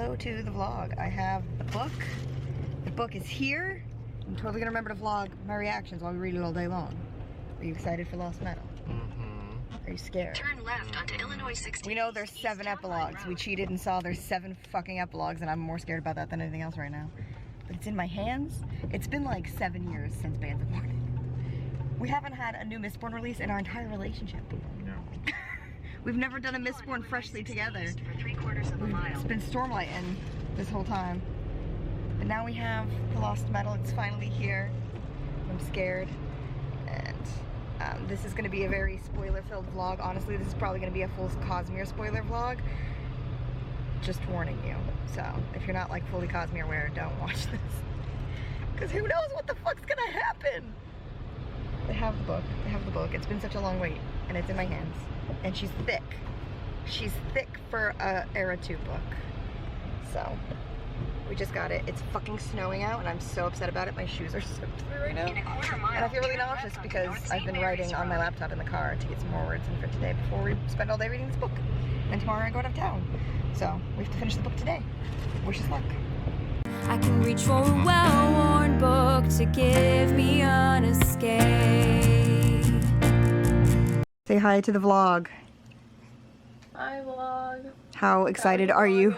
hello to the vlog. I have the book. The book is here. I'm totally gonna remember to vlog my reactions while we read it all day long. Are you excited for Lost Metal? Mm-hmm. Are you scared? Turn left onto Illinois 16. We know there's 7 epilogues. We cheated and saw there's 7 fucking epilogues, and I'm more scared about that than anything else right now. But it's in my hands. It's been like 7 years since Bands of Mourning. We haven't had a new Mistborn release in our entire relationship. No. We've never done a Mistborn freshly together. It's been Stormlighting this whole time. But now we have the Lost Metal. It's finally here. I'm scared. And this is going to be a very spoiler-filled vlog. Honestly, this is probably going to be a full Cosmere spoiler vlog. Just warning you. So, if you're not like fully Cosmere aware, don't watch this. Because who knows what the fuck's going to happen? They have the book. They have the book. It's been such a long wait. And it's in my hands. And she's thick. She's thick for a Era 2 book. So, we just got it. It's fucking snowing out and I'm so upset about it. My shoes are soaked through right now. And I feel really nauseous because I've been writing on my laptop in the car to get some more words in for today before we spend all day reading this book. And tomorrow I go out of town. So, we have to finish the book today. Wish us luck. I can reach for a well-worn book to give me an escape. Say hi to the vlog. Hi, vlog. How excited are you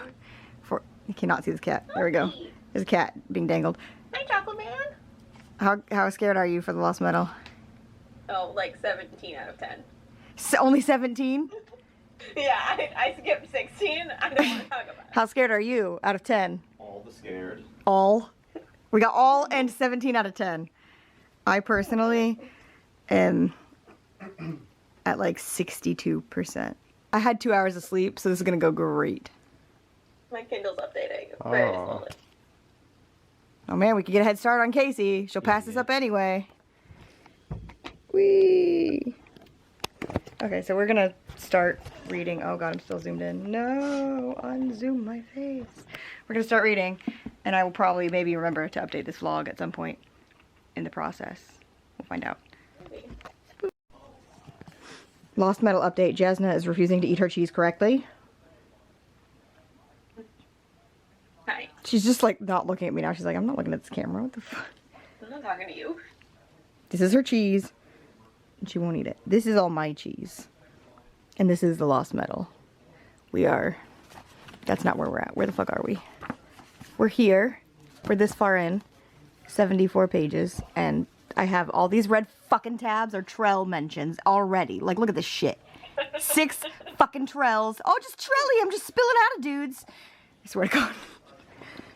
for... You cannot see this cat. There we go. There's a cat being dangled. Hi, Chocolate Man. How scared are you for the Lost Metal? Oh, like 17 out of 10. So, only 17? Yeah, I skipped 16. I don't want to talk about it. How scared are you out of 10? All the scared. All? We got all and 17 out of 10. I personally am at like 62%. I had 2 hours of sleep, so this is gonna go great. My Kindle's updating very slowly. Oh man, we could get a head start on Casey. She'll pass this up anyway. Whee! Okay, so we're gonna start reading. Oh god, I'm still zoomed in. No, unzoom my face. We're gonna start reading, and I will probably maybe remember to update this vlog at some point in the process. We'll find out. Lost Metal update. Jasna is refusing to eat her cheese correctly. Hi. She's just like not looking at me now. She's like, I'm not looking at this camera. What the fuck? I'm not talking to you. This is her cheese. And she won't eat it. This is all my cheese. And this is the Lost Metal. We are... That's not where we're at. Where the fuck are we? We're here. We're this far in. 74 pages. And I have all these red fucking tabs or Trell mentions already. Like, look at this shit. 6 fucking Trells. Oh, just Trellium. Just spilling out of dudes. I swear to God.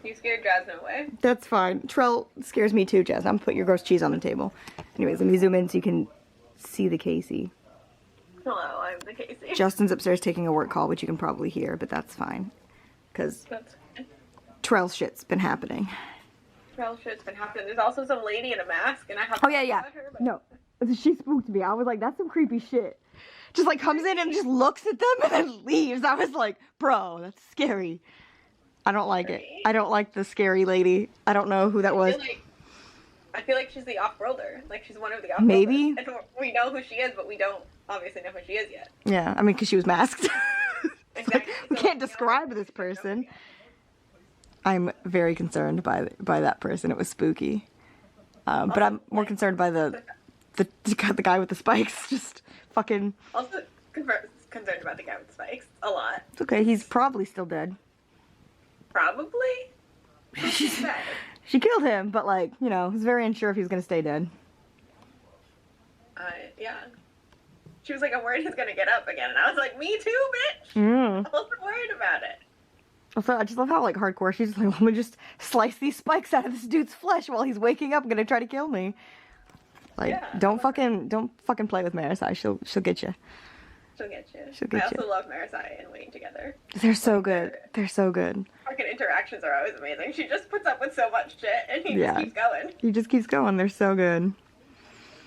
You scared Jasmine away. That's fine. Trell scares me too, Jazz. I'm gonna put your gross cheese on the table. Anyways, let me zoom in so you can see the Casey. Hello, I'm the Casey. Justin's upstairs taking a work call, which you can probably hear, but that's fine. Because Trell shit's been happening. Trell shit's been happening. There's also some lady in a mask, and I have Oh, yeah, yeah. No. She spooked me. I was like, that's some creepy shit. Just like comes in and just looks at them and then leaves. I was like, bro, that's scary. I don't like it. I don't like the scary lady. I don't know who that was. I feel like she's the off-worlder. Like, she's one of the off-worlders. Maybe. And we know who she is, but we don't obviously know who she is yet. Yeah, I mean, because she was masked. Exactly. We can't describe this person. I'm very concerned by that person. It was spooky. But I'm more concerned by the guy with the spikes. Just fucking... Also concerned about the guy with the spikes. A lot. It's okay. He's probably still dead. Probably? She's dead. She killed him, but like, you know, was very unsure if he was gonna stay dead. Yeah. She was like, I'm worried he's gonna get up again. And I was like, me too, bitch! I wasn't worried about it. Also, I just love how, like, hardcore, she's just like, let me just slice these spikes out of this dude's flesh while he's waking up and gonna try to kill me. Like, Yeah, don't fucking play with Marisai. She'll get you. She'll get you. She'll get I you. also love Marisai and Wayne together. They're so good. They're so good. Fucking interactions are always amazing. She just puts up with so much shit and he Yeah. just keeps going. He just keeps going. They're so good.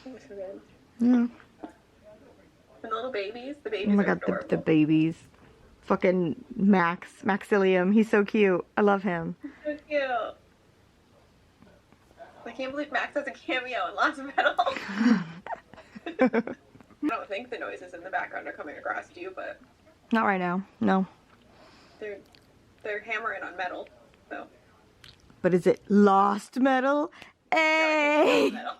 So good. Yeah. And the little babies. The babies Oh my are god, adorable. the babies. Fucking Maxilium. He's so cute. I love him. So cute. I can't believe Max has a cameo in Lost Metal. I don't think the noises in the background are coming across to you, but Not right now. No. they're they're hammering on metal. So. But is it lost metal? No, Hey! it's metal.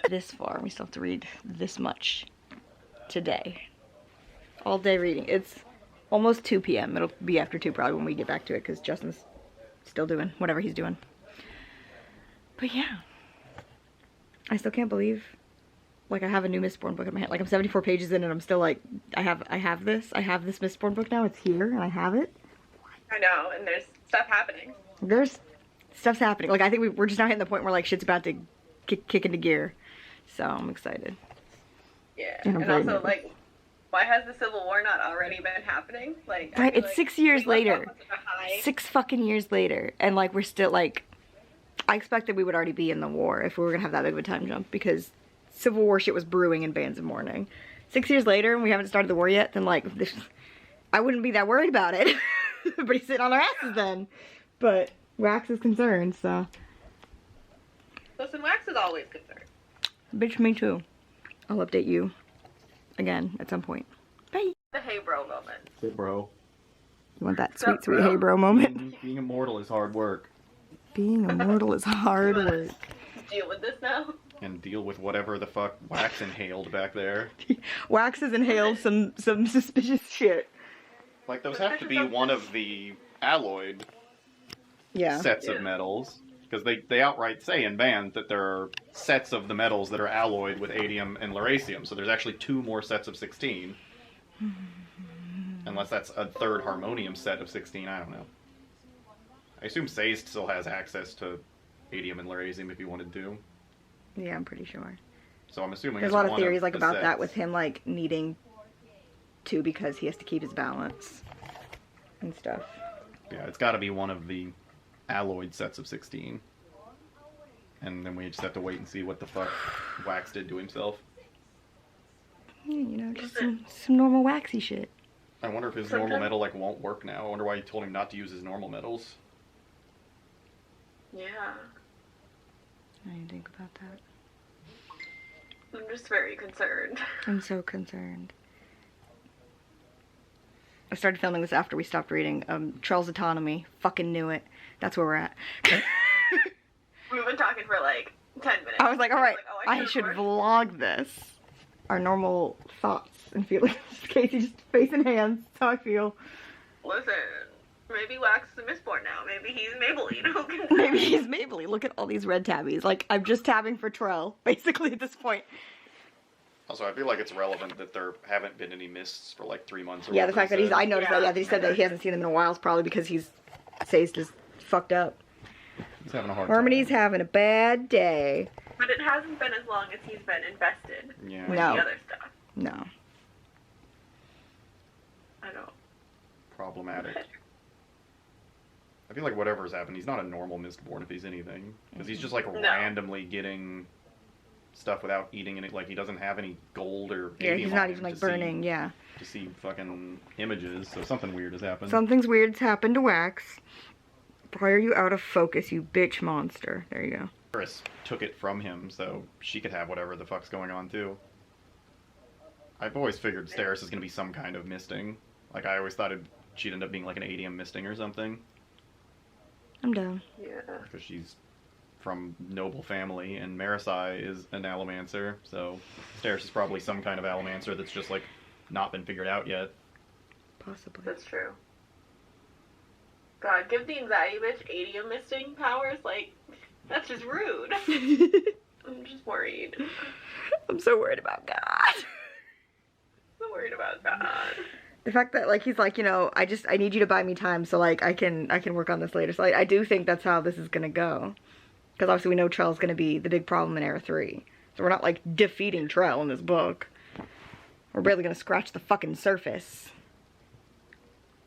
This far, we still have to read this much today. All day reading. It's almost 2 p.m. It'll be after 2 probably when we get back to it because Justin's still doing whatever he's doing. But yeah. I still can't believe, like, I have a new Mistborn book in my hand. Like, I'm 74 pages in and I'm still like, I have this Mistborn book now. It's here and I have it. I know, and there's stuff happening. There's stuff's happening. Like, I think we're just now hitting the point where, like, shit's about to kick into gear. So, I'm excited. Yeah, And I'm and very also, nervous. like, why has the Civil War not already been happening? Like, I Right, feel it's like 6 years we left later. off on such a high. 6 fucking years later. And, like, we're still, like, I expected we would already be in the war if we were gonna have that big of a time jump because Civil War shit was brewing in Bands of Mourning. 6 years later and we haven't started the war yet, then, like, I wouldn't be that worried about it. Everybody's sitting on their asses then. But Wax is concerned, so. Listen, Wax is always concerned. Bitch, me too. I'll update you again at some point. Bye. The hey bro moment. Hey, bro. You want that What's up, sweet bro? hey bro moment? Being immortal is hard work. Being immortal is hard work. Deal with this now. And deal with whatever the fuck Wax inhaled back there. Wax has inhaled some suspicious shit. Like, those have to be one of the alloyed Yeah. sets of metals. Because they outright say in Band that there are sets of the metals that are alloyed with adium and lerasium. So there's actually 2 more sets of 16. Unless that's a third harmonium set of 16, I don't know. I assume Sayst still has access to adium and lerasium if he wanted to. Yeah, I'm pretty sure. So I'm assuming There's it's a lot of one theories like the about that sets. with him like needing to because he has to keep his balance and stuff. Yeah, it's got to be one of the alloyed sets of 16. And then we just have to wait and see what the fuck Wax did to himself. Yeah, you know, just some normal waxy shit. I wonder if his normal metal like won't work now. I wonder why he told him not to use his normal metals. Yeah. I didn't think about that. I'm just very concerned. I'm so concerned. I started filming this after we stopped reading. Charles' Autonomy. Fucking knew it. That's where we're at. We've been talking for like 10 minutes. I was like, alright, oh, I should record. vlog this. Our normal thoughts and feelings. Casey just face and hands. That's how I feel. Listen, maybe Wax is a Mistborn now. Maybe he's Maybelline. Who can say? Maybe he's Maybelline. Look at all these red tabbies. Like, I'm just tabbing for Trell, basically, at this point. Also, I feel like it's relevant that there haven't been any mists for like 3 months. Or Yeah, the whatever fact that he he's, said. I noticed that he said that he hasn't seen them in a while is probably because Sayst is fucked up. He's having a hard Harmony's time. having a bad day. But it hasn't been as long as he's been invested Yeah. with No. the other stuff. No. I know. Problematic. I feel like whatever's happened, he's not a normal Mistborn if he's anything. Because he's just like randomly getting stuff without eating it. Like he doesn't have any gold or Yeah, adium he's on not him even like to see- burning, yeah. To see fucking images, so something weird has happened. Something's weird's happened to Wax. Why are you out of focus, you bitch monster? There you go. Eris took it from him, so she could have whatever the fuck's going on too. I've always figured Steris is gonna be some kind of misting. Like I always thought she'd end up being like an adium misting or something. I'm down. Yeah. Because she's from noble family, and Marisai is an Allomancer, so Steris is probably some kind of Allomancer that's just like not been figured out yet. Possibly. That's true. God, give the anxiety bitch adium misting powers. Like, that's just rude. I'm just worried. I'm so worried about God. So worried about God. The fact that like he's like, you know, I need you to buy me time so like I can work on this later. So I do think that's how this is gonna go. Because obviously we know Trell's gonna be the big problem in Era 3. So we're not like defeating Trell in this book. We're barely gonna scratch the fucking surface.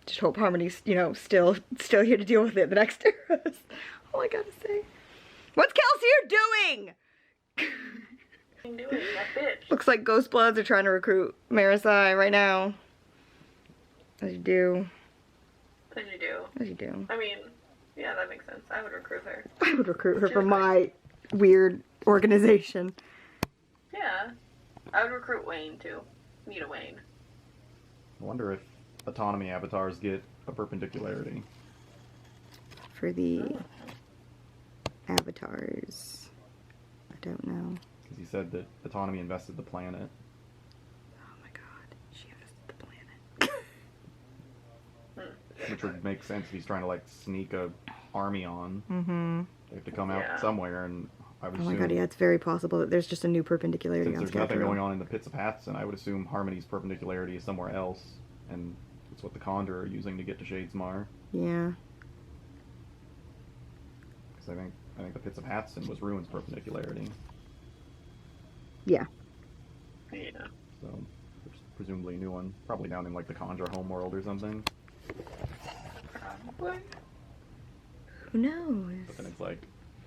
Just hope Harmony's, you know, still here to deal with it the next era. All I gotta say. What's Kelsier doing? What are you doing, that bitch? Looks like Ghost Bloods are trying to recruit Marisai right now. As you do. As you do. As you do. I mean, yeah, that makes sense. I would recruit her. I would recruit her for my weird organization. Yeah. I would recruit Wayne, too. Need a Wayne. I wonder if autonomy avatars get a perpendicularity. for the avatars? I don't know. Because he said that Autonomy invested the planet. Oh my god, she invested the planet. Which would make sense if he's trying to, like, sneak a army on. Mm-hmm. They have to come out somewhere, and I would Oh my assume... god, yeah, it's very possible that there's just a new perpendicularity Since on there's nothing Scarecrow. going on in the Pits of Hathson, I would assume Harmony's perpendicularity is somewhere else, and it's what the Conjurer are using to get to Shadesmar. Yeah. Because I think the Pits of Hathson was Ruin's perpendicularity. Yeah. Yeah. So, there's presumably a new one. Probably down in, like, the Conjurer homeworld or something. Probably. Who knows? But then it's like,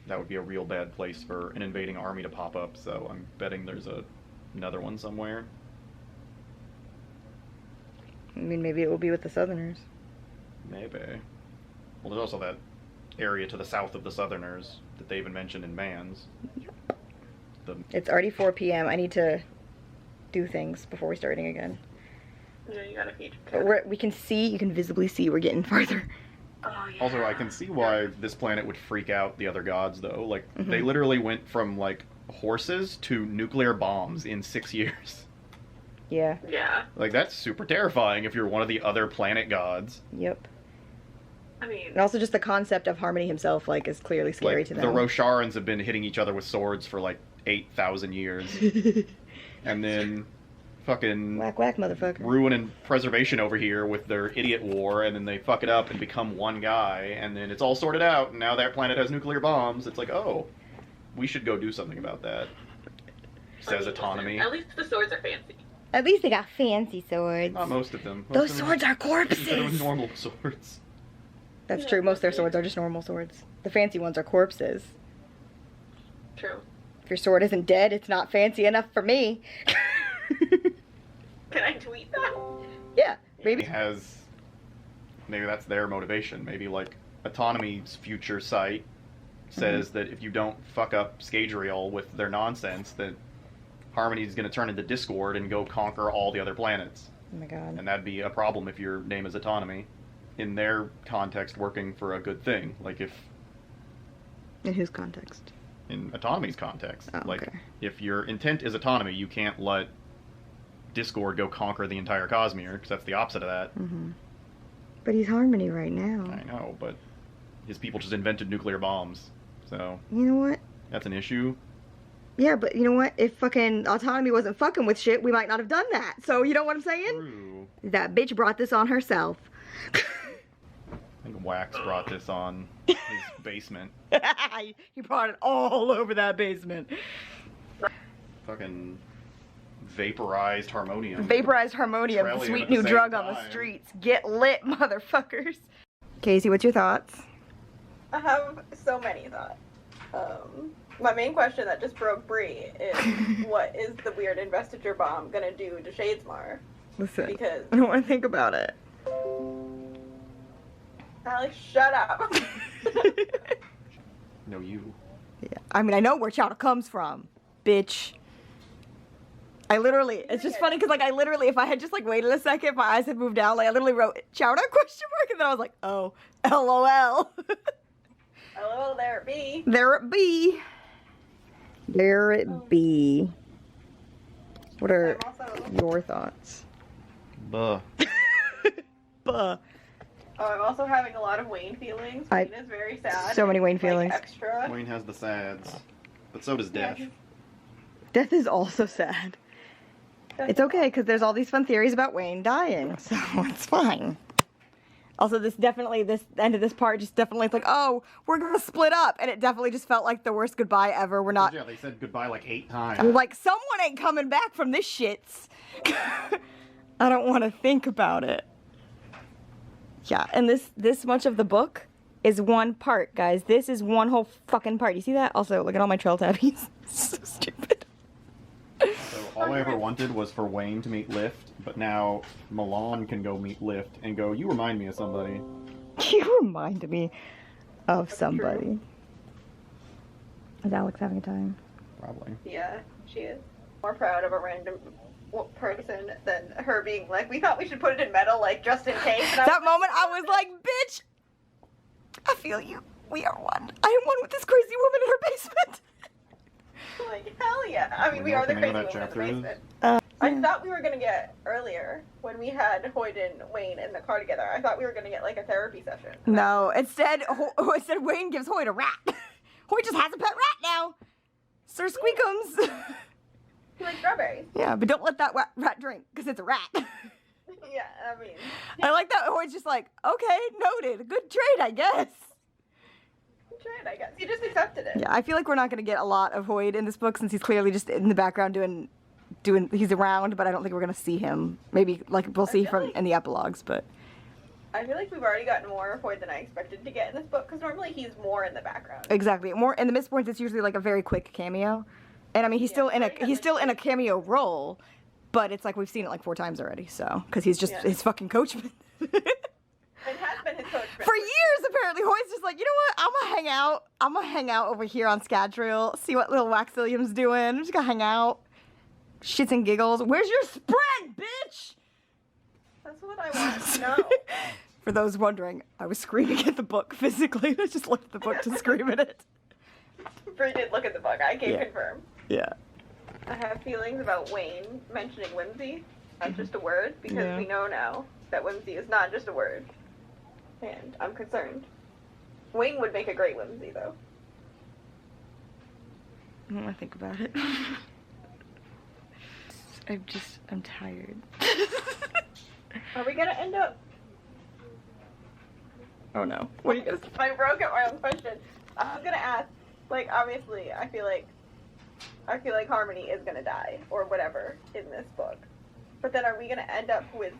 that would be a real bad place for an invading army to pop up, so I'm betting there's another one somewhere. I mean, maybe it will be with the Southerners. Maybe. Well, there's also that area to the south of the Southerners that they even mentioned in Mans. It's already 4 p.m. I need to do things before we're starting again. Yeah, you gotta feed. But we can see, you can visibly see we're getting farther. Oh, yeah. Also, I can see why this planet would freak out the other gods, though. Like, they literally went from, like, horses to nuclear bombs in 6 years. Yeah. Yeah. Like, that's super terrifying if you're one of the other planet gods. Yep. I mean, And also just the concept of Harmony himself, like, is clearly scary Like, to the them. Rosharans have been hitting each other with swords for, like, 8,000 years. And then fucking Whack, whack, motherfucker. Ruin and Preservation over here with their idiot war, and then they fuck it up and become one guy, and then it's all sorted out, and now that planet has nuclear bombs. It's like, oh, we should go do something about that. Says Autonomy. At least the swords are fancy. At least they got fancy swords. Not most of them. Most Those of them swords are instead of corpses! normal swords. That's true, most of their swords are just normal swords. The fancy ones are corpses. True. If your sword isn't dead, it's not fancy enough for me. Can I tweet that? Yeah, maybe. Maybe that's their motivation. Maybe, like, Autonomy's future site says that if you don't fuck up Scadrial with their nonsense, that Harmony's going to turn into Discord and go conquer all the other planets. Oh my god. And that'd be a problem if your name is Autonomy. In their context, working for a good thing. Like, if... In whose context? In Autonomy's context. Oh, like, okay. if your intent is Autonomy, you can't let Discord go conquer the entire Cosmere, because that's the opposite of that. Mm-hmm. But he's Harmony right now. I know, but his people just invented nuclear bombs. So, You know what? that's an issue. Yeah, but you know what? If fucking Autonomy wasn't fucking with shit, we might not have done that. So, you know what I'm saying? True. That bitch brought this on herself. I think Wax brought this on his basement. He brought it all over that basement. Fucking vaporized harmonium. Vaporized harmonium, Trellium sweet at the new same drug on the time. streets. Get lit, motherfuckers. Casey, what's your thoughts? I have so many thoughts. My main question that just broke Bree is, what is the weird investiture bomb gonna do to Shadesmar? Listen, Because I don't want to think about it. Alex, shut up. No, you. Yeah. I mean, I know where chowder comes from, bitch. I literally, it's just funny because, like, I literally, if I had just, like, waited a second, my eyes had moved down, like, I literally wrote chowder question mark, and then I was like, oh, LOL. Hello there, it be. There it be. There it be. What are I'm also, your thoughts? Buh. Buh. I'm also having a lot of Wayne feelings. I- Wayne is very sad. so many and, Wayne like, feelings. Extra. Wayne has the sads. But so does Death. Death is also sad. It's okay, because there's all these fun theories about Wayne dying, so it's fine. Also, this end of this part just definitely, it's like, oh, we're gonna split up, and it definitely just felt like the worst goodbye ever. We're not, Yeah, they said goodbye like 8 times. I'm like, someone ain't coming back from this shits. I don't want to think about it. Yeah, and this much of the book is one part, guys. This is one whole fucking part. You see that? Also, look at all my trail tabbies. So stupid. So all I ever wanted was for Wayne to meet Lift, but now Milan can go meet Lift and go, you remind me of somebody. You remind me of somebody. Is Alex having a time? Probably. Yeah, she is. More proud of a random person than her being like, we thought we should put it in metal, like, just in case. And I That was moment, I was like, bitch, I feel you. We are one. I am one with this crazy woman in her basement. Like, hell yeah. I mean, We we know are what the the name crazy of that woman in the chapter is? basement. I thought we were gonna get earlier when we had Hoyt and Wayne in the car together. I thought we were gonna get like a therapy session. No, instead Wayne gives Hoyt a rat. Hoyt just has a pet rat now. Sir Squeakums. He likes strawberries. Yeah, but don't let that rat drink, because it's a rat. Yeah, I mean, I like that Hoyt's just like, okay, noted. Good trade, I guess. trade, I guess. He just accepted it. Yeah, I feel like we're not going to get a lot of Hoyt in this book since he's clearly just in the background doing he's around, but I don't think we're going to see him. Maybe, like, we'll see from in the epilogues, but... I feel like we've already gotten more of Hoyt than I expected to get in this book, because normally he's more in the background. Exactly. More in the Mistborns, it's usually like a very quick cameo. And I mean, he's still in a cameo role, but it's like we've seen it like 4 times already. So, because he's just his fucking coachman. It has been his coachman For years, apparently. Hoyt's just like, you know what? I'm gonna hang out over here on Scadrial, see what little Waxillium's doing. I'm just gonna hang out, shits and giggles. Where's your spread, bitch? That's what I want to know. For those wondering, I was screaming at the book physically. I just looked at the book to scream at it. Bree did look at the book. I can confirm. Yeah. I have feelings about Wayne mentioning whimsy as just a word, because we know now that whimsy is not just a word. And I'm concerned. Wayne would make a great whimsy, though. I don't want to think about it. I'm tired. Are we gonna end up? Oh no. What are you gonna say? I broke at my own question. I was gonna ask, like, obviously, I feel like Harmony is gonna die, or whatever, in this book. But then are we gonna end up with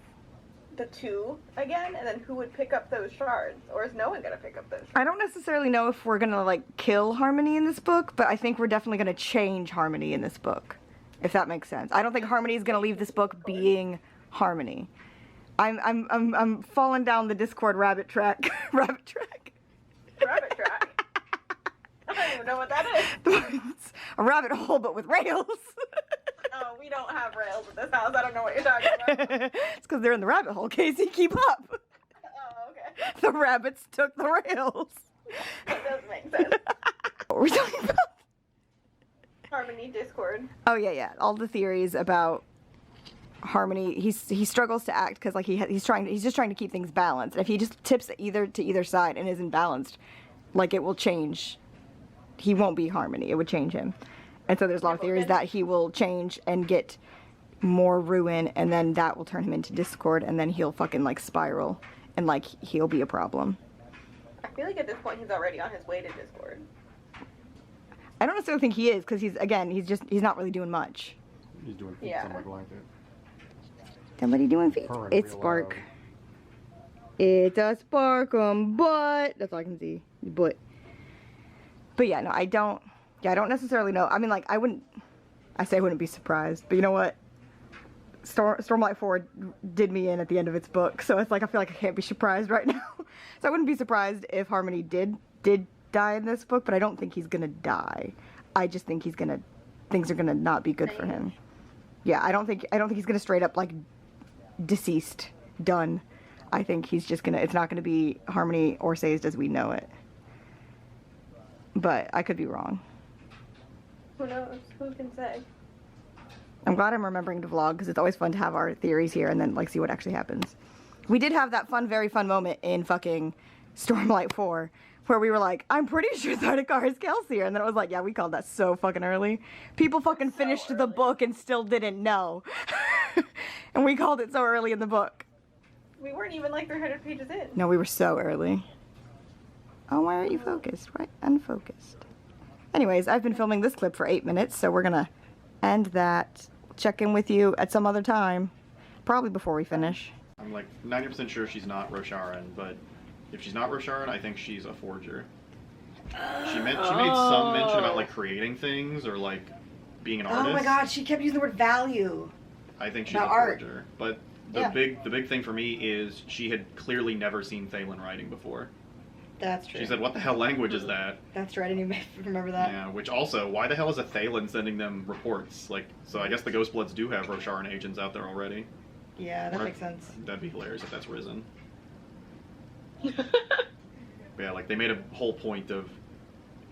the 2 again, and then who would pick up those shards? Or is no one gonna pick up those shards? I don't necessarily know if we're gonna, like, kill Harmony in this book, but I think we're definitely gonna change Harmony in this book. If that makes sense. I don't think Harmony is gonna leave this book being Harmony. I'm falling down the Discord rabbit track. Rabbit track? Rabbit track? I don't even know what that is. It's a rabbit hole, but with rails. Oh, we don't have rails at this house. I don't know what you're talking about. It's because they're in the rabbit hole, Casey. Keep up. Oh, okay. The rabbits took the rails. That does make sense. What were we talking about? Harmony Discord. Oh yeah. All the theories about Harmony. He struggles to act because like he's just trying to keep things balanced. And if he just tips to either side and isn't balanced, like it will change. He won't be Harmony. It would change him. And so there's a lot of theories that he will change and get more ruin, and then that will turn him into Discord, and then he'll fucking like spiral, and like he'll be a problem. I feel like at this point he's already on his way to Discord. I don't necessarily think he is, because he's not really doing much. He's doing feet, Yeah. something like that. Somebody doing feet. Purring It's real Spark. loud. It's a Sparkum butt. That's all I can see. But yeah, no, I don't necessarily know. I mean, like, I wouldn't be surprised, but you know what? Stormlight 4 did me in at the end of its book, so it's like I feel like I can't be surprised right now. So I wouldn't be surprised if Harmony did die in this book, but I don't think he's gonna die. I just think things are gonna not be good for him. Yeah, I don't think he's gonna straight up like deceased, done. I think he's just it's not gonna be Harmony or Sazed as we know it. But I could be wrong. Who knows? Who can say? I'm glad I'm remembering to vlog, because it's always fun to have our theories here and then like see what actually happens. We did have that very fun moment in fucking Stormlight 4 where we were like, I'm pretty sure Thardakar is Kelsier, and then it was like, yeah, we called that so fucking early. People fucking finished the book and still didn't know. And we called it so early in the book. We weren't even like 300 pages in. No, we were so early. Oh, why aren't you focused? Why unfocused? Anyways, I've been filming this clip for 8 minutes, so we're gonna end that. Check in with you at some other time. Probably before we finish. I'm like 90% sure she's not Rosharan, but if she's not Rosharan, I think she's a forger. She made some mention about like creating things or like being an artist. Oh my god, she kept using the word value. I think she's about a art. forger. But the big thing for me is she had clearly never seen Thalen writing before. That's true. She said, what the hell language is that? That's true, I didn't even remember that. Yeah, which also, why the hell is a Thalen sending them reports? Like, so I guess the Ghostbloods do have Rosharan agents out there already. Yeah, that makes sense. That'd be hilarious if that's Risen. But Yeah, like they made a whole point of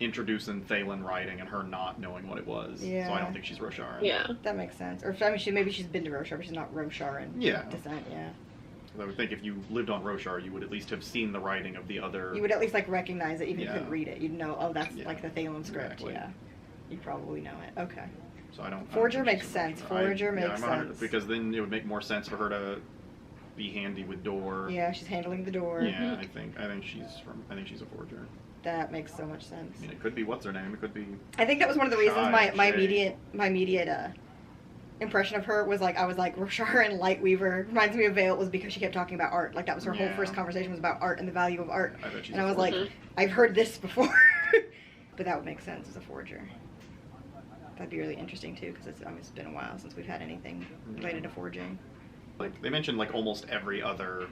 introducing Thalen writing and her not knowing what it was. Yeah. So I don't think she's Rosharan. Yeah. That makes sense. Or I mean, maybe she's been to Roshar, but she's not Rosharan. Yeah. Descent. Yeah. I would think if you lived on Roshar, you would at least have seen the writing of the other. You would at least like recognize it, even if Yeah. you couldn't read it. You'd know, oh, that's Yeah. like the Thalen script. Exactly. Yeah. You'd probably know it. Okay. So I don't. Forager I don't think makes she's sense. Rosharan. Forager makes I'm 100 sense. because then it would make more sense for her to be handy with door. Yeah, she's handling the door. Yeah, I think she's a Forager. That makes so much sense. I mean, it could be what's her name. It could be. I think that was one of the reasons Shy, my Shay. immediate impression of her was like, I was like, Rosharan Lightweaver reminds me of Vale, was because she kept talking about art. Like that was her whole Yeah. first conversation was about art and the value of art. I bet she's And a I was like, Forager. I've heard this before. But that would make sense as a Forager. That'd be really interesting too, because it's been a while since we've had anything related to forging. Like they mentioned like almost every other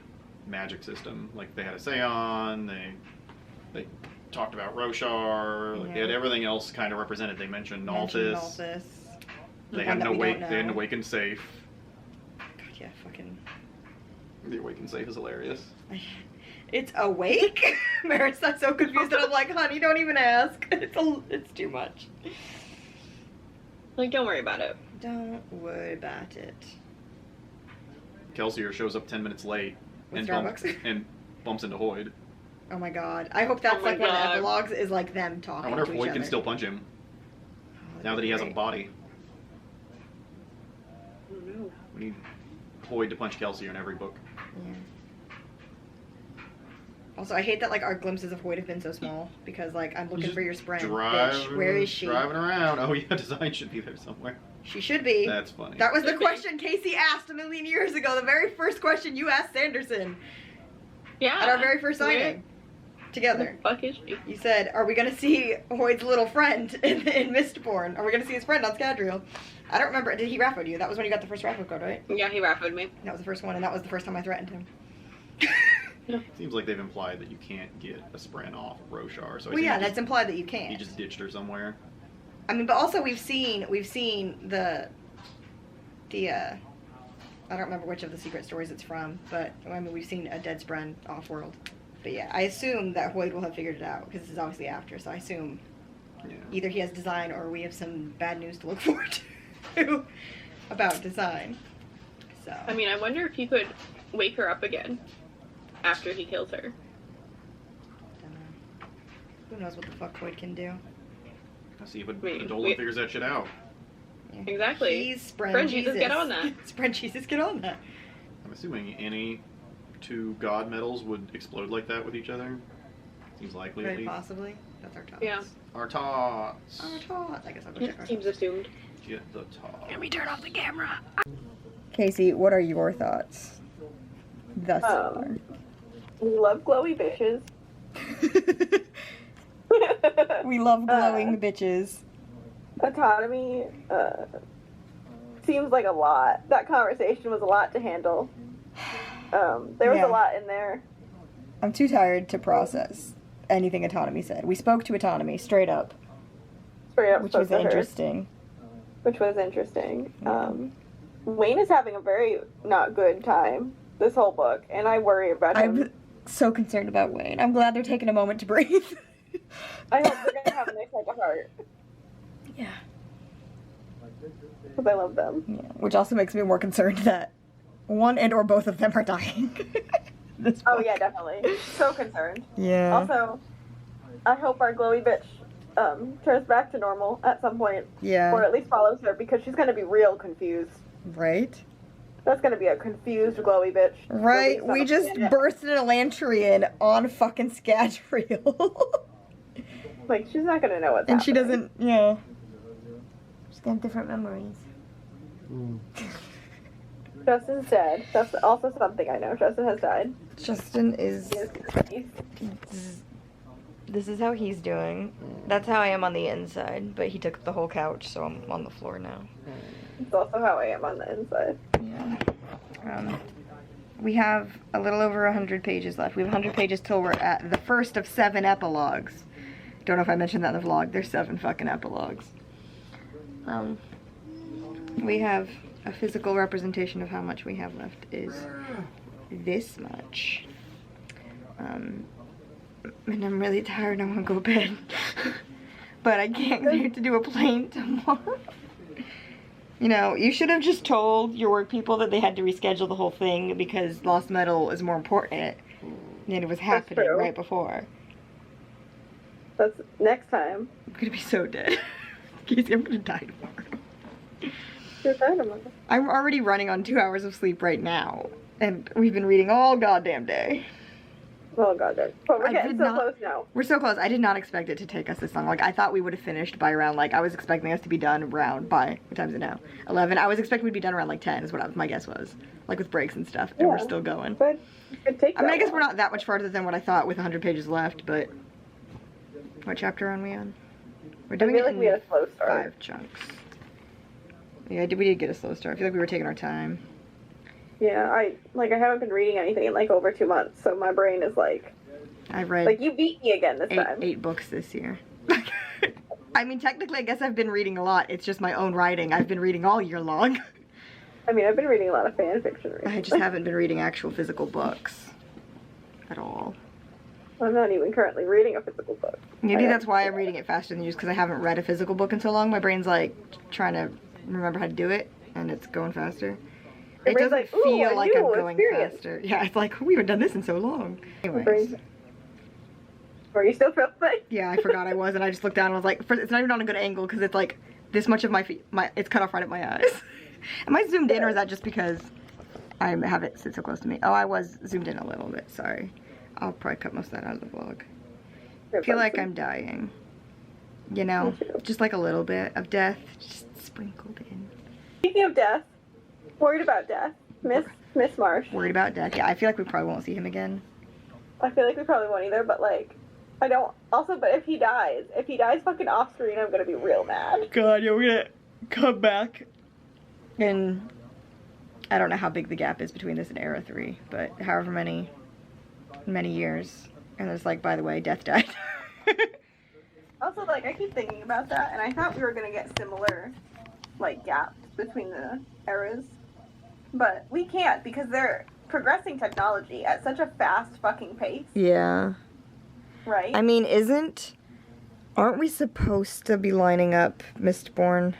magic system. Like they had a Seon. They talked about Roshar. Like they had Yeah. everything else kind of represented. They mentioned Mentioned Nalthis. Nalthis. They One had that an we don't awake. They had an know. awakened safe. God, yeah, fucking. The awakened safe is hilarious. It's awake? Merritt's not so confused that I'm like, honey, don't even ask. It's too much. Like, don't worry about it. Don't worry about it. Kelsier shows up 10 minutes late With and, Starbucks? and bumps into Hoyd. Oh my god. I hope that's Oh my like one of the God. epilogues is like them talking I wonder if to each Hoyd other. can still punch him Oh, that'd now that be he has a great. body. No. We need Hoyd to punch Kelsier in every book. Yeah. Also, I hate that like our glimpses of Hoyd have been so small because like I'm looking Just for your spring, Driving, bitch. Where is she? Driving around. Oh yeah, design should be there somewhere. She should be. That's funny. That was the Should be. question Casey asked a million years ago. The very first question you asked Sanderson Yeah. at our very first Where- signing together. Where the fuck is she? You said, "Are we gonna see Hoyd's little friend in Mistborn? Are we gonna see his friend on Scadrial?" I don't remember. Did he raffo you? That was when you got the first raffo code, right? Yeah, he rapid me. That was the first one, and that was the first time I threatened him. Seems like they've implied that you can't get a Spren off of Roshar. So I Well, think yeah, he that's just, implied that you can't. he just ditched her somewhere. I mean, but also we've seen the I don't remember which of the secret stories it's from, but I mean we've seen a dead Spren off world. But yeah, I assume that Hoyd will have figured it out because this is obviously after. So I assume Yeah. either he has design or we have some bad news to look forward to about design. So I mean, I wonder if he could wake her up again after he kills her. don't know. Who knows what the fuck Hoyd can do? Let's see if Wait, Dolan wait. figures that shit out. Yeah. Exactly. He's Spren Spren Jesus. Jesus, get on that. Spren Jesus, get on that. I'm assuming any two god metals would explode like that with each other. Seems likely at Very least. possibly. That's our tots. Yeah. Our tots. Our tots. I guess I'll go check our Seems assumed. Get the tots. Let me turn off the camera. Casey, what are your thoughts thus far? We love glowy bitches. We love glowing bitches. Autonomy seems like a lot. That conversation was a lot to handle. There was Yeah. a lot in there. I'm too tired to process anything Autonomy said. We spoke to Autonomy straight up, Straight up which spoke was to her, interesting. which was interesting. Wayne is having a very not good time this whole book, and I worry about him. I'm so concerned about Wayne. I'm glad they're taking a moment to breathe. I hope they're gonna have a nice heart to heart Yeah. because I love them. Yeah. Which also makes me more concerned that one and or both of them are dying. This Oh book. yeah, definitely. So concerned. Yeah. Also, I hope our glowy bitch turns back to normal at some point, or Yeah. at least follows her, because she's gonna be real confused. Right? That's gonna be a confused glowy bitch. Right? Released on We a just planet. bursted an Elantrian on fucking Scadrial. Like, she's not gonna know what's And she happening. doesn't, you know. She's got different memories. Justin's dead. That's also something I know. Justin has died. Justin is. He is deceased. This is how he's doing. That's how I am on the inside, but he took up the whole couch, so I'm on the floor now. It's also how I am on the inside. Yeah. We have a little over 100 pages left. We have 100 pages till we're at the first of 7 epilogues. Don't know if I mentioned that in the vlog. There's 7 fucking epilogues. We have a physical representation of how much we have left is this much. And I'm really tired and I want to go to bed. But I can't because I have to do a plane tomorrow. You know, you should have just told your work people that they had to reschedule the whole thing because Lost Metal is more important. And it was happening true. right before. That's next time. I'm gonna be so dead. Casey, I'm gonna die tomorrow. You're fine, Amanda. I'm already running on 2 hours of sleep right now. And we've been reading all goddamn day. Oh god, but we're I getting did so not- close now. We're so close. I did not expect it to take us this long. Like, I thought we would have finished by around, like, I was expecting us to be done around by, what time is it now? 11. I was expecting we'd be done around, like, 10 is what my guess was. Like, with breaks and stuff. And we're Yeah. still going. But it could take I mean, I that guess we're long. not that much farther than what I thought with 100 pages left, but... What chapter are we on? We're I doing feel it like we in had a slow start. 5 chunks. Yeah, we did get a slow start. I feel like we were taking our time. Yeah, I haven't been reading anything in like over 2 months, so my brain is like I've read you beat me again this time. 8 books this year. I mean, technically, I guess I've been reading a lot. It's just my own writing. I've been reading all year long. I mean, I've been reading a lot of fan fiction recently. I just haven't been reading actual physical books at all. I'm not even currently reading a physical book. Maybe I that's why I'm reading it faster than you, because I haven't read a physical book in so long. My brain's like trying to remember how to do it, and it's going faster. Your It brain's doesn't like, "Ooh, feel a like new I'm going experience." faster. Yeah, it's like, we haven't done this in so long. My Anyways. brain's. Are you still filming? Yeah, I forgot I was, and I just looked down and was like, it's not even on a good angle, because it's like this much of my feet, it's cut off right at my eyes. Am I zoomed in, or is that just because I have it sit so close to me? Oh, I was zoomed in a little bit, sorry. I'll probably cut most of that out of the vlog. I feel like I'm dying. You know, Me too. just like a little bit of death, just sprinkled in. Speaking of death, worried about death, Miss Marsh. Worried about death. Yeah, I feel like we probably won't see him again. I feel like we probably won't either, but like, I don't. Also, but if he dies fucking off screen, I'm gonna be real mad. God, yeah, we're gonna come back. And I don't know how big the gap is between this and Era 3, but however many years. And it's like, by the way, Death died. Also, like, I keep thinking about that, and I thought we were gonna get similar, like, gaps between the eras, but we can't because they're progressing technology at such a fast fucking pace, Yeah. right? I mean, aren't we supposed to be lining up Mistborn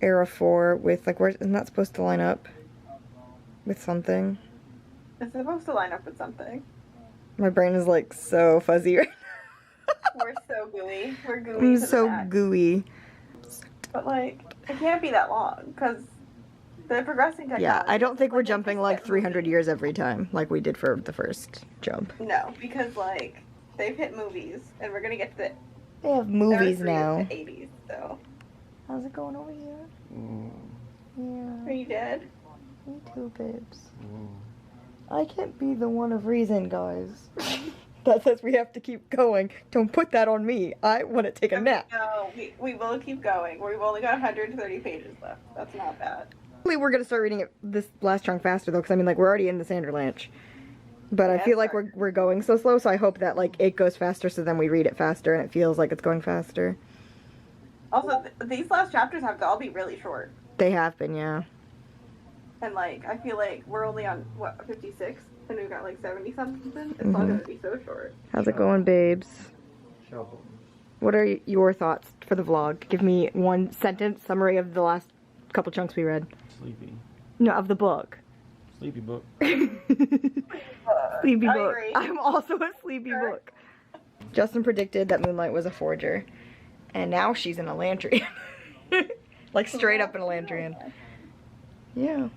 Era 4 with, like, isn't that supposed to line up with something? It's supposed to line up with something. My brain is, like, so fuzzy right We're so gooey. We're gooey I'm to the so max. gooey. But, like, it can't be that long, because the progressing technology... Yeah, I don't think we're like, jumping, like, 300 years every time, like we did for the first jump. No, because, like, they've hit movies, and we're gonna get to the... They have movies Era 3 now. of the 80s, so... How's it going over here? Are Yeah, you dead? me too, babes. I can't be the one of reason, guys. That says we have to keep going. Don't put that on me. I want to take a nap. No, we will keep going. We've only got 130 pages left. That's not bad. Hopefully we're gonna start reading it this last chunk faster though, because I mean, like, we're already in the Sanderlanche. But I Yeah, feel like sorry. we're going so slow, so I hope that, like, it goes faster, so then we read it faster and it feels like it's going faster. Also, these last chapters have to all be really short. They have been, yeah. And, like, I feel like we're only on, what, 56? And we've got, like, 70-something? It's all gonna be so short. How's it going, babes? What are your thoughts for the vlog? Give me one sentence summary of the last couple chunks we read. Sleepy. No, of the book. Sleepy book. Sleepy I book. agree. I'm also a sleepy book. Justin predicted that Moonlight was a forger, and now she's an Elantrian. Like, straight up an Elantrian. Yeah.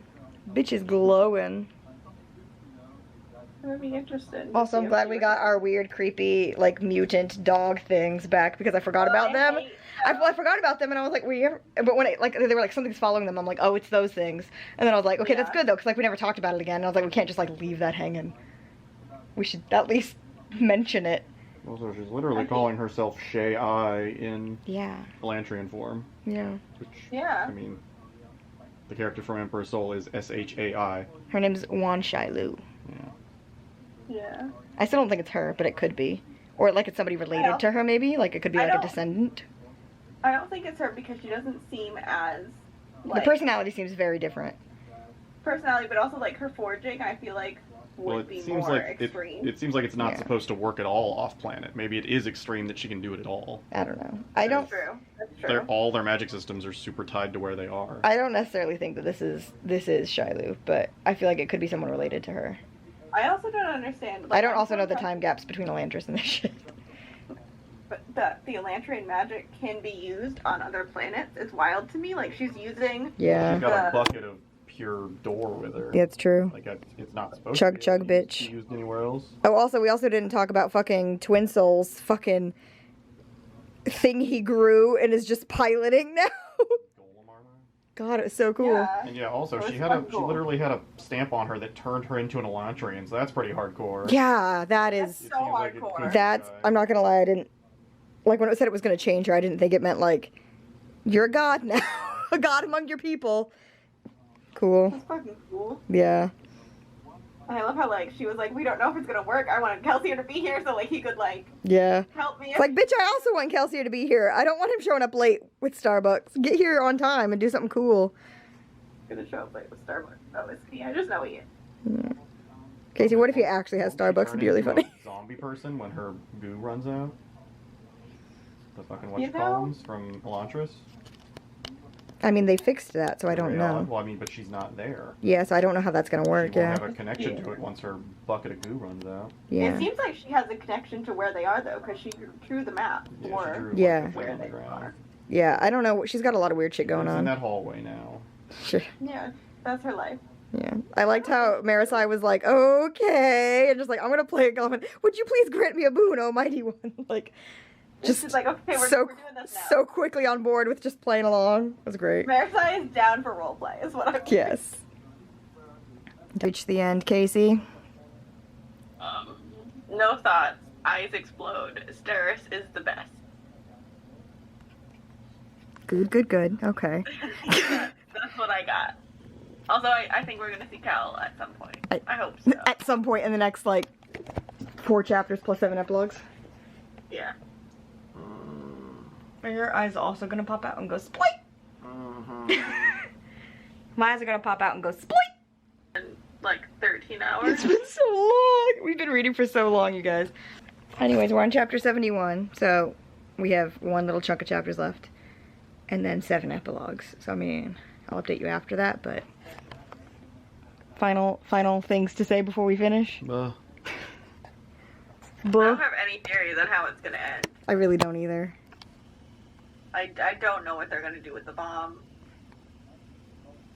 Bitch is glowing. I'm gonna be interested. Also, I'm glad we got our weird, creepy, like, mutant dog things back, because I forgot about them. I forgot about them, and I was like, but when it, like, they were like, something's following them, I'm like, oh, it's those things. And then I was like, okay, that's good, though, because, like, we never talked about it again. And I was like, we can't just, like, leave that hanging. We should at least mention it. Also, she's literally calling herself Shay-I in Yeah. Elantrian form. Yeah. Which, Yeah. I mean, the character from Emperor's Soul is S-H-A-I. Her name's Wan Shailu. Yeah. Yeah. I still don't think it's her, but it could be. Or, like, it's somebody related to her, maybe? Like, it could be, I like, a don't- descendant. I don't think it's her because she doesn't seem as, like, The personality seems very different. personality, but also, like, her forging, I feel like Well, would it be seems more like extreme. it seems like it's not Yeah. supposed to work at all off planet. Maybe it is extreme that she can do it at all. I don't know. I don't. That's true. That's true. All their magic systems are super tied to where they are. I don't necessarily think that this is Shiloh, but I feel like it could be someone related to her. I also don't understand. I like, don't I'm also so know the confused, time gaps between Elantris and this shit. But that the Elantrian magic can be used on other planets is wild to me. Like, she's using... Yeah. She's got a The- bucket of pure door with her. Yeah, it's true. Like it's not supposed Chug, to be chug, able to bitch. be used anywhere else. Oh, also, we also didn't talk about fucking Twin Soul's fucking thing he grew and is just piloting now. Golem armor. God, it was so cool. Yeah. And yeah, also It she was had fucking cool. literally had a stamp on her that turned her into an Elantrian, so that's pretty hardcore. Yeah, that That's is. It so seems like it hardcore. could That's. die. I'm not gonna lie, I didn't. Like, when it said it was gonna change her, I didn't think it meant, like, you're a god now. A god among your people. Cool. That's fucking cool. Yeah. And I love how, like, she was like, we don't know if it's gonna work. I wanted Kelsier to be here so, like, he could, like, Yeah. help me. It's like, bitch, I also want Kelsier to be here. I don't want him showing up late with Starbucks. Get here on time and do something cool. gonna show up late with Starbucks. Oh, it's me. I just know he is. Casey, what if he actually has Won't she Starbucks? turn It'd be really into a funny. Zombie person when her goo runs out. The fucking You know? from Elantris. I mean, they fixed that, so I don't Yeah, know. Well, I mean, but she's not there. Yeah, so I don't know how that's gonna work, She won't yeah. have a connection to it once her bucket of goo runs out. Yeah. It seems like she has a connection to where they are, though, because she drew the map Yeah, for she drew like, Yeah. a thing where on the they ground. are. Yeah, I don't know. She's got a lot of weird shit going She's in on. that hallway now. Sure. Yeah, that's her life. Yeah. I liked how Marisai was like, okay, and just like, I'm gonna play a golf. Would you please grant me a boon, oh mighty one? Like, Just just like, okay, we're so doing this now. so quickly on board with just playing along. It was great. Marisai is down for roleplay, is what I'm Yes. Reach the end, Casey. No thoughts. Eyes explode. Steris is the best. Good, good, good. Okay. That's what I got. Also, I think we're gonna see Cal at some point. I- I hope so. At some point in the next, like, 4 chapters plus 7 epilogues. Yeah. Are your eyes also gonna pop out and go split? My eyes are gonna pop out and go split. In like 13 hours. It's been so long. We've been reading for so long, you guys. Anyways, we're on chapter 71, so we have one little chunk of chapters left, and then 7 epilogues. So I mean, I'll update you after that. But final things to say before we finish. I Buh. don't have any theories on how it's gonna end. I really don't either. I don't know what they're gonna do with the bomb.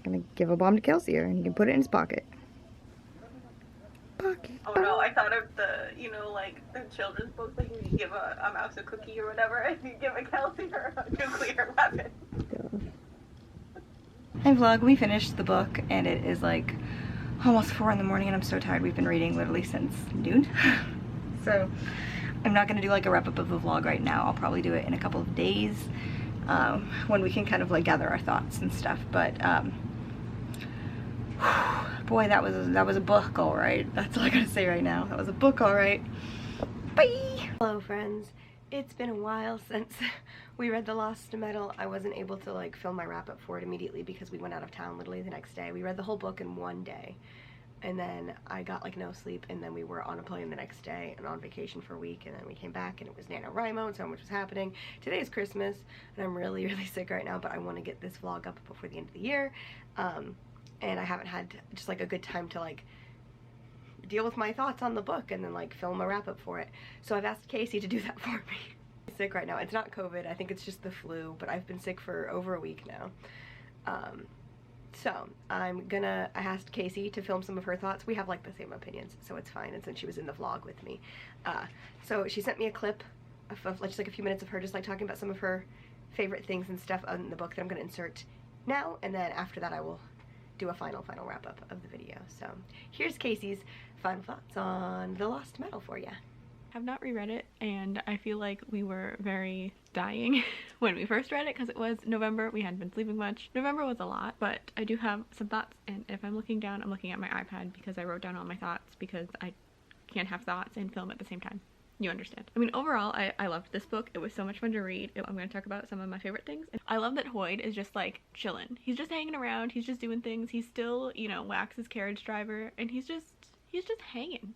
Gonna give a bomb to Kelsier, and he can put it in his pocket. Pocket. Oh no, I thought of the, you know, like the children's books, like you give a mouse a cookie or whatever, and you give a Kelsey or a nuclear weapon. Hey vlog, we finished the book and it is like almost 4 in the morning and I'm so tired. We've been reading literally since noon. So I'm not gonna do like a wrap up of the vlog right now. I'll probably do it in a couple of days when we can kind of like gather our thoughts and stuff. But boy, that was a book, all right. That's all I gotta say right now. That was a book, all right. Bye. Hello, friends. It's been a while since we read The Lost Metal. I wasn't able to like film my wrap up for it immediately because we went out of town literally the next day. We read the whole book in one day. And then I got like no sleep, and then we were on a plane the next day and on vacation for a week, and then we came back and it was NaNoWriMo and so much was happening. Today's Christmas and I'm really sick right now, but I want to get this vlog up before the end of the year. And I haven't had just like a good time to like deal with my thoughts on the book and then like film a wrap up for it. So I've asked Casey to do that for me. I'm sick right now. It's not COVID, I think it's just the flu, but I've been sick for over a week now. So I asked Casey to film some of her thoughts. We have like the same opinions, so it's fine. And since she was in the vlog with me, so she sent me a clip of just like a few minutes of her just like talking about some of her favorite things and stuff on the book that I'm gonna insert now. And then after that, I will do a final wrap up of the video. So here's Casey's final thoughts on The Lost Metal for you. Have not reread it, and I feel like we were very dying when we first read it because it was November. We hadn't been sleeping much. November was a lot, but I do have some thoughts, and if I'm looking down, I'm looking at my iPad because I wrote down all my thoughts because I can't have thoughts and film at the same time. You understand. I mean, overall, I loved this book. It was so much fun to read. I'm going to talk about some of my favorite things. I love that Hoyd is just like chilling. He's just hanging around. He's just doing things. He's still, you know, Wax's carriage driver, and he's he's just hanging.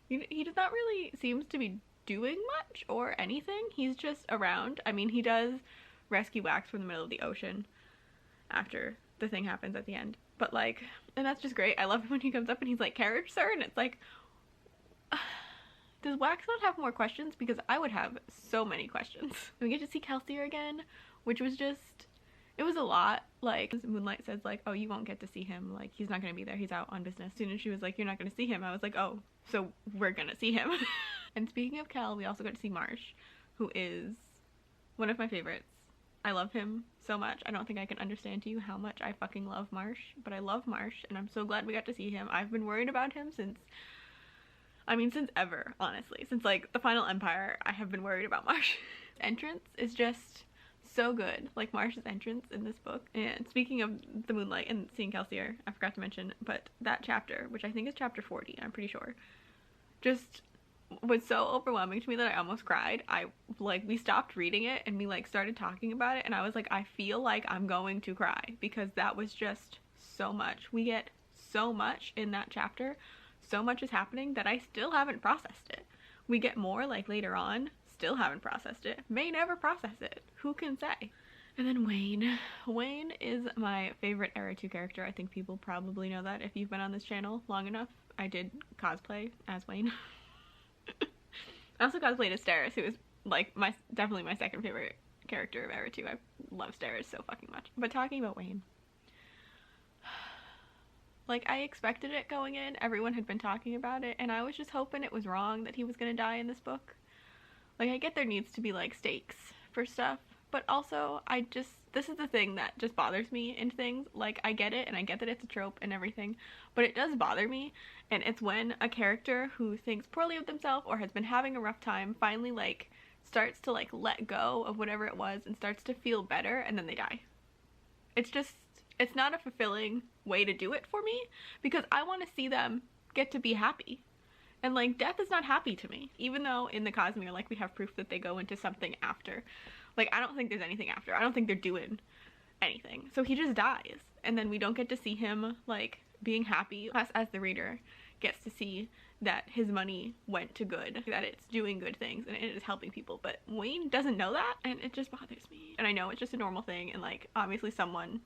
He does not really seems to be doing much or anything. He's just around. I mean, he does rescue Wax from the middle of the ocean after the thing happens at the end. But like, and that's just great. I love when he comes up and he's like, "Carriage, sir," and it's like, does Wax not have more questions? Because I would have so many questions. We get to see Kelsier again, which was just, it was a lot. Like, Moonlight says like, "Oh, you won't get to see him. Like, he's not gonna be there. He's out on business." As soon as she was like, "You're not gonna see him," I was like, "Oh, so we're gonna see him." And speaking of Kel, we also got to see Marsh, who is one of my favorites. I love him so much. I don't think I can understand to you how much I fucking love Marsh, but I love Marsh, and I'm so glad we got to see him. I've been worried about him since ever, honestly. Since like the Final Empire, I have been worried about Marsh. His entrance is just so good. Like Marsh's entrance in this book. And speaking of the Moonlight and seeing Kelsier, I forgot to mention, but that chapter, which I think is chapter 40, I'm pretty sure, just was so overwhelming to me that I almost cried. We stopped reading it and we like started talking about it, and I was like, I feel like I'm going to cry, because that was just so much. We get so much in that chapter. So much is happening that I still haven't processed it. We get more like later on, still haven't processed it. May never process it. Who can say? And then Wayne. Wayne is my favorite Era 2 character. I think people probably know that if you've been on this channel long enough. I did cosplay as Wayne. I also cosplayed as Steris, who is like definitely my second favorite character of Era 2. I love Steris so fucking much. But talking about Wayne, like, I expected it going in. Everyone had been talking about it, and I was just hoping it was wrong that he was gonna die in this book. Like, I get there needs to be like stakes for stuff, but also this is the thing that just bothers me in things. Like, I get it, and I get that it's a trope and everything, but it does bother me, and it's when a character who thinks poorly of themselves or has been having a rough time finally like starts to like let go of whatever it was and starts to feel better, and then they die. It's not a fulfilling way to do it for me, because I want to see them get to be happy. And like, death is not happy to me. Even though in the Cosmere, like, we have proof that they go into something after. Like, I don't think there's anything after. I don't think they're doing anything. So he just dies. And then we don't get to see him like being happy. Us as the reader gets to see that his money went to good, that it's doing good things and it is helping people. But Wayne doesn't know that, and it just bothers me. And I know it's just a normal thing, and like, obviously someone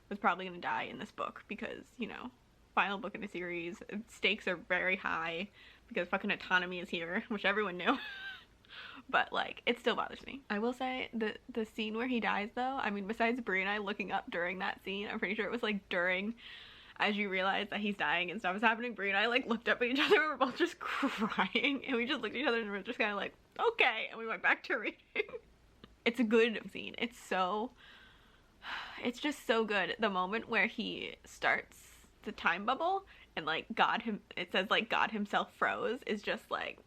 was probably gonna die in this book because, you know, final book in the series, stakes are very high because fucking autonomy is here, which everyone knew. But like, it still bothers me. I will say the scene where he dies though, I mean, besides Brie and I looking up during that scene, I'm pretty sure it was like during, as you realize that he's dying and stuff is happening, Brie and I like looked up at each other and we were both just crying, and we just looked at each other and we were just kind of like, okay, and we went back to reading. It's a good scene. It's just so good. The moment where he starts the time bubble and like it says like God himself froze is just like,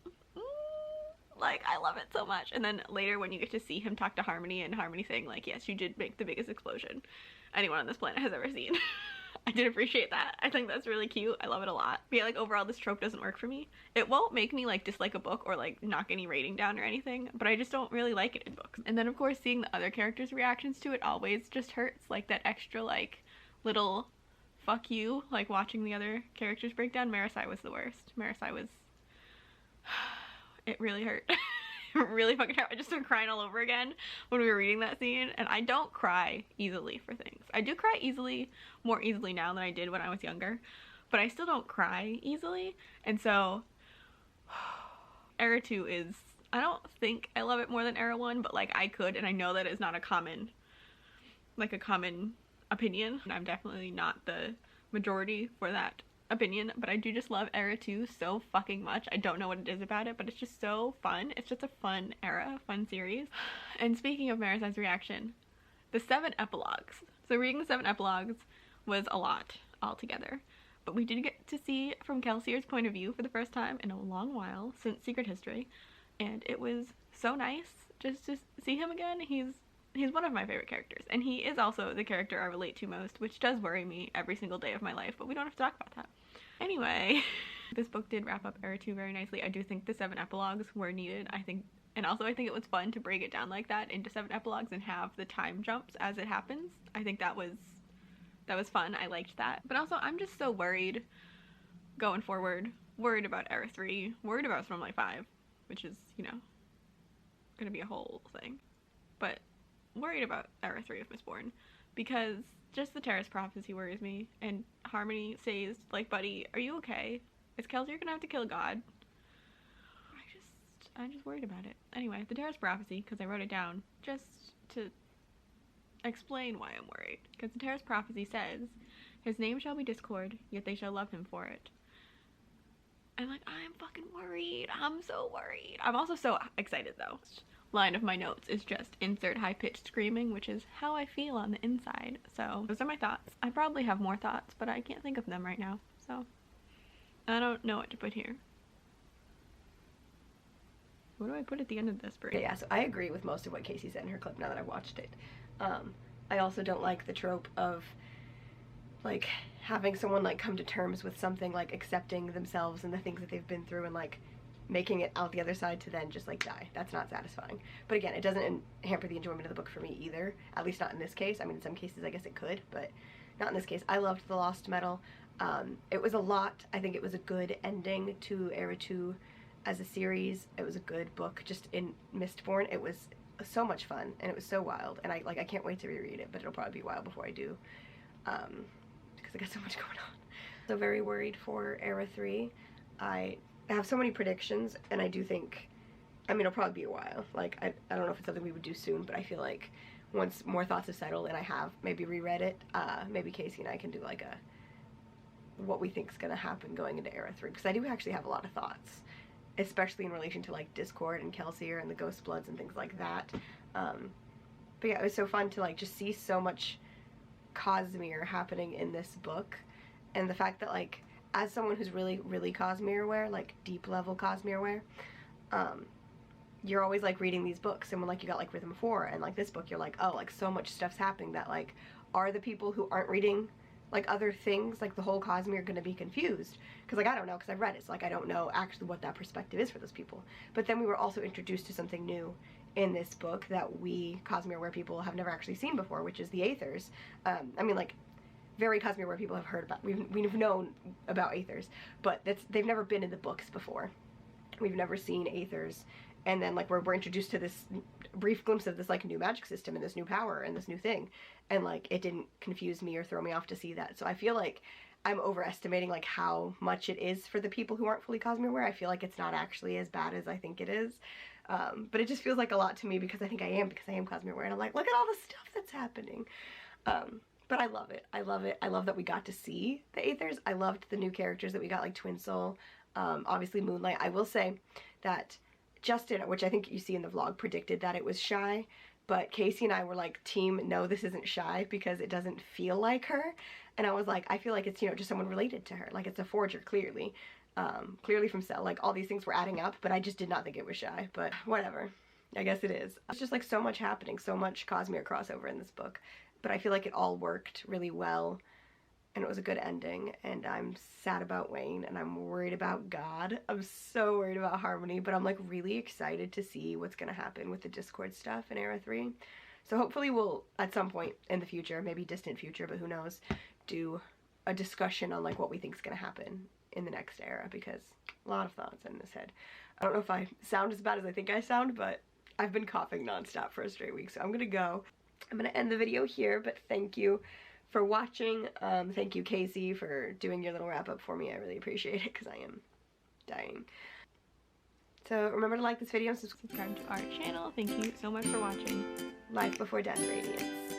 like, I love it so much. And then later when you get to see him talk to Harmony, and Harmony saying like, yes, you did make the biggest explosion anyone on this planet has ever seen. I did appreciate that. I think that's really cute. I love it a lot. But yeah, like, overall this trope doesn't work for me. It won't make me like dislike a book or like knock any rating down or anything, but I just don't really like it in books. And then of course seeing the other characters' reactions to it always just hurts. Like that extra like little fuck you, like watching the other characters break down. Marasai was the worst. Marasai was, it really hurt. It really fucking hurt. I just started crying all over again when we were reading that scene, and I don't cry easily for things. I do cry more easily now than I did when I was younger, but I still don't cry easily. And so Era 2 is, I don't think I love it more than Era 1, but like I could, and I know that is not a common opinion. I'm definitely not the majority for that opinion, but I do just love Era 2 so fucking much. I don't know what it is about it, but it's just so fun. It's just a fun era, fun series. And speaking of Marasai's reaction, the 7 epilogues. So reading the 7 epilogues was a lot altogether, but we did get to see from Kelsier's point of view for the first time in a long while since Secret History, and it was so nice just to see him again. He's one of my favorite characters, and he is also the character I relate to most, which does worry me every single day of my life, but we don't have to talk about that. Anyway, this book did wrap up Era 2 very nicely. I do think the 7 epilogues were needed, I think, and also I think it was fun to break it down like that into 7 epilogues and have the time jumps as it happens. I think that was fun. I liked that. But also, I'm just so worried going forward worried about Era 3, worried about Stormlight 5, which is, you know, gonna be a whole thing. But worried about Era 3 of Mistborn, because just the Terrace prophecy worries me, and Harmony says, like, buddy, are you okay? Is Kelsier gonna have to kill God? I'm just worried about it. Anyway, the Terrace prophecy, because I wrote it down, just to explain why I'm worried. Because the Terrace prophecy says, his name shall be Discord, yet they shall love him for it. And like, I'm fucking worried. I'm so worried. I'm also so excited though. Line of my notes is just insert high-pitched screaming, which is how I feel on the inside. So those are my thoughts. I probably have more thoughts, but I can't think of them right now. So I don't know what to put here. What do I put at the end of this, Brie? Yeah, so I agree with most of what Casey said in her clip now that I've watched it. I also don't like the trope of, like, having someone, like, come to terms with something, like, accepting themselves and the things that they've been through and, like, making it out the other side to then just, like, die. That's not satisfying. But again, it doesn't hamper the enjoyment of the book for me either. At least not in this case. I mean, in some cases I guess it could, but not in this case. I loved The Lost Metal. It was a lot. I think it was a good ending to Era 2 as a series. It was a good book. Just in Mistborn, it was so much fun and it was so wild, and I can't wait to reread it, but it'll probably be a while before I do, because I got so much going on. So very worried for Era 3. I have so many predictions, and I do think, I mean, it'll probably be a while. Like, I don't know if it's something we would do soon, but I feel like once more thoughts have settled and I have maybe reread it, maybe Casey and I can do like a what we think is going to happen going into Era 3, because I do actually have a lot of thoughts, especially in relation to like Discord and Kelsier and the Ghost Bloods and things like that. But yeah, it was so fun to like just see so much Cosmere happening in this book, and the fact that, like, as someone who's really Cosmere aware, like deep level Cosmere aware, you're always like reading these books, and when like you got like Rhythm 4 and like this book, you're like, oh, like so much stuff's happening that like, are the people who aren't reading like other things, like the whole Cosmere, gonna be confused? Because like, I don't know, because I've read it, so like I don't know actually what that perspective is for those people. But then we were also introduced to something new in this book that we Cosmere aware people have never actually seen before, which is the Aethers. I mean, like, very Cosmere aware people have heard about, we've known about Aethers, but they've never been in the books before. We've never seen Aethers, and then like we're introduced to this brief glimpse of this like new magic system and this new power and this new thing, and like it didn't confuse me or throw me off to see that. So I feel like I'm overestimating like how much it is for the people who aren't fully Cosmere aware. I feel like it's not actually as bad as I think it is, but it just feels like a lot to me because I think I am, because I am Cosmere aware, and I'm like, look at all the stuff that's happening. But I love it. I love it. I love that we got to see the Aethers. I loved the new characters that we got, like Twin Soul, obviously Moonlight. I will say that Justin, which I think you see in the vlog, predicted that it was Shy, but Casey and I were like, team, no, this isn't Shy, because it doesn't feel like her. And I was like, I feel like it's, you know, just someone related to her. Like, it's a forger, clearly. Clearly from Cell. Like, all these things were adding up, but I just did not think it was Shy. But whatever. I guess it is. It's just like so much happening, so much Cosmere crossover in this book. But I feel like it all worked really well, and it was a good ending, and I'm sad about Wayne, and I'm worried about God. I'm so worried about Harmony, but I'm like really excited to see what's gonna happen with the Discord stuff in Era 3. So hopefully we'll, at some point in the future, maybe distant future, but who knows, do a discussion on like what we think is gonna happen in the next era, because a lot of thoughts in this head. I don't know if I sound as bad as I think I sound, but I've been coughing nonstop for a straight week, so I'm gonna go. I'm gonna end the video here, but thank you for watching. Thank you, Casey, for doing your little wrap up for me. I really appreciate it, because I am dying. So remember to like this video and subscribe to our channel. Thank you so much for watching. Life Before Death Radiance.